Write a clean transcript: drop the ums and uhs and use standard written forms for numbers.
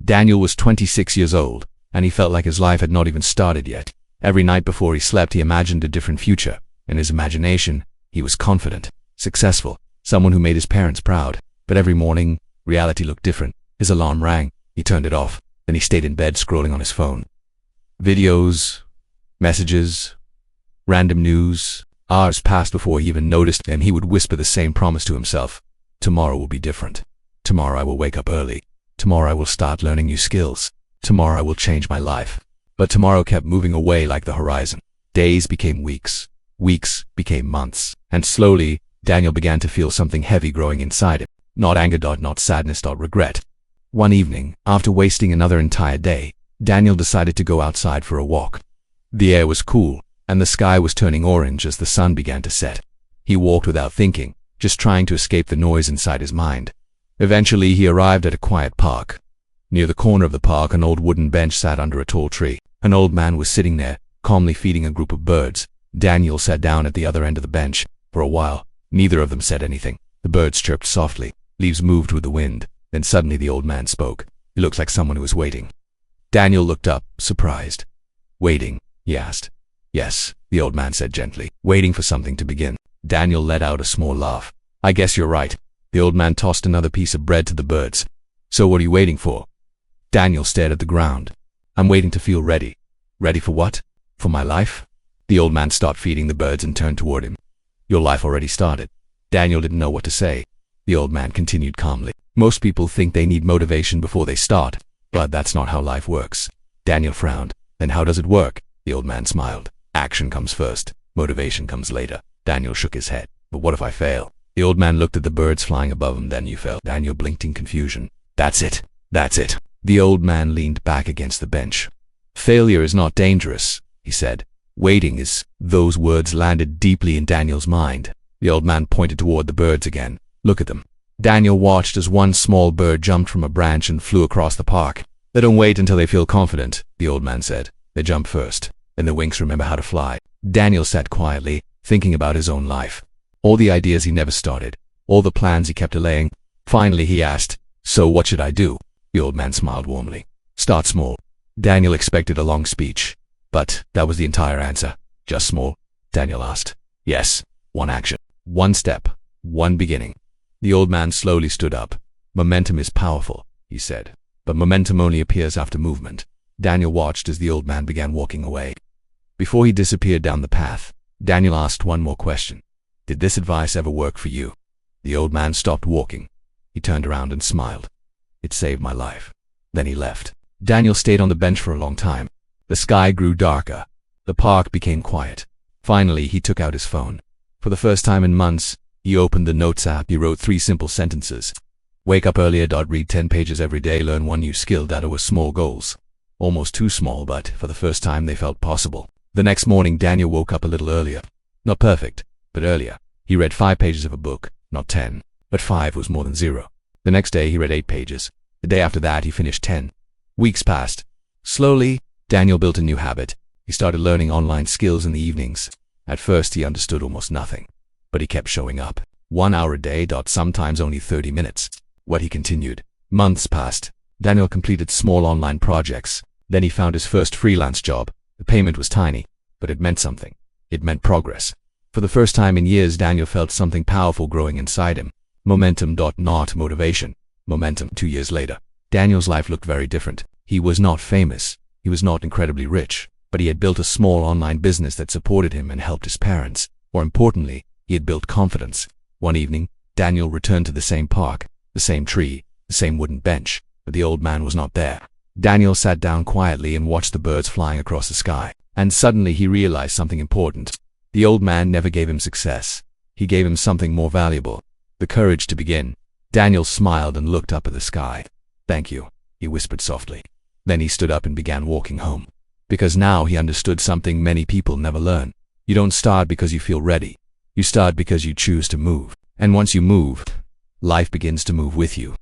Daniel was 26 years old, and he felt like his life had not even started yet. Every night before he slept, he imagined a different future. In his imagination, he was confident, successful, someone who made his parents proud. But every morning, reality looked different. His alarm rang. He turned it off. Then he stayed in bed scrolling on his phone. Videos, messages, random news. Hours passed before he even noticed them. He would whisper the same promise to himself. Tomorrow will be different. Tomorrow I will wake up early. Tomorrow I will start learning new skills. Tomorrow I will change my life. But tomorrow kept moving away like the horizon. Days became weeks. Weeks became months. And slowly, Daniel began to feel something heavy growing inside him. Not anger, not sadness, regret. One evening, after wasting another entire day, Daniel decided to go outside for a walk. The air was cool, and the sky was turning orange as the sun began to set. He walked without thinking, just trying to escape the noise inside his mind. Eventually, he arrived at a quiet park. Near the corner of the park, an old wooden bench sat under a tall tree. An old man was sitting there, calmly feeding a group of birds. Daniel sat down at the other end of the bench. For a while, neither of them said anything. The birds chirped softly. Leaves moved with the wind. Then suddenly the old man spoke. He looked like someone who was waiting. Daniel looked up, surprised. "Waiting?" he asked. "Yes," the old man said gently. "Waiting for something to begin." Daniel let out a small laugh. "I guess you're right." The old man tossed another piece of bread to the birds. "So what are you waiting for?" Daniel stared at the ground. "I'm waiting to feel ready." "Ready for what?" "For my life." The old man stopped feeding the birds and turned toward him. "Your life already started." Daniel didn't know what to say. The old man continued calmly. "Most people think they need motivation before they start, but that's not how life works." Daniel frowned. "Then how does it work?" The old man smiled. "Action comes first. Motivation comes later." Daniel shook his head. "But what if I fail?" The old man looked at the birds flying above him. "Then you fail." Daniel blinked in confusion. That's it. The old man leaned back against the bench. "Failure is not dangerous," he said. "Waiting is." Those words landed deeply in Daniel's mind. The old man pointed toward the birds again. "Look at them." Daniel watched as one small bird jumped from a branch and flew across the park. "They don't wait until they feel confident," the old man said. "They jump first. Then the wings remember how to fly." Daniel sat quietly, thinking about his own life. All the ideas he never started. All the plans he kept delaying. Finally he asked, "So what should I do?" The old man smiled warmly. "Start small." Daniel expected a long speech, but that was the entire answer. "Just small?" Daniel asked. "Yes. One action. One step. One beginning." The old man slowly stood up. "Momentum is powerful," he said, "but momentum only appears after movement." Daniel watched as the old man began walking away. Before he disappeared down the path, Daniel asked one more question. "Did this advice ever work for you?" The old man stopped walking. He turned around and smiled. "It saved my life." Then he left. Daniel stayed on the bench for a long time. The sky grew darker. The park became quiet. Finally, he took out his phone. For the first time in months, he opened the Notes app. He wrote 3 simple sentences. Wake up earlier. Read 10 pages every day. Learn 1 new skill. That were small goals. Almost too small, but for the first time they felt possible. The next morning, Daniel woke up a little earlier. Not perfect, but earlier. He read 5 pages of a book. Not 10, but 5 was more than 0. The next day, he read 8 pages. The day after that, he finished 10. Weeks passed. Slowly, Daniel built a new habit. He started learning online skills in the evenings. At first, he understood almost nothing, but he kept showing up. 1 hour a day. Sometimes only 30 minutes. What he continued. Months passed. Daniel completed small online projects. Then he found his first freelance job. The payment was tiny, but it meant something. It meant progress. For the first time in years, Daniel felt something powerful growing inside him. Momentum. Not motivation. Momentum. 2 years later, Daniel's life looked very different. He was not famous. He was not incredibly rich, but he had built a small online business that supported him and helped his parents. More importantly, he had built confidence. One evening, Daniel returned to the same park, the same tree, the same wooden bench, but the old man was not there. Daniel sat down quietly and watched the birds flying across the sky. And suddenly he realized something important. The old man never gave him success. He gave him something more valuable. The courage to begin. Daniel smiled and looked up at the sky. "Thank you," he whispered softly. Then he stood up and began walking home. Because now he understood something many people never learn. You don't start because you feel ready. You start because you choose to move. And once you move, life begins to move with you.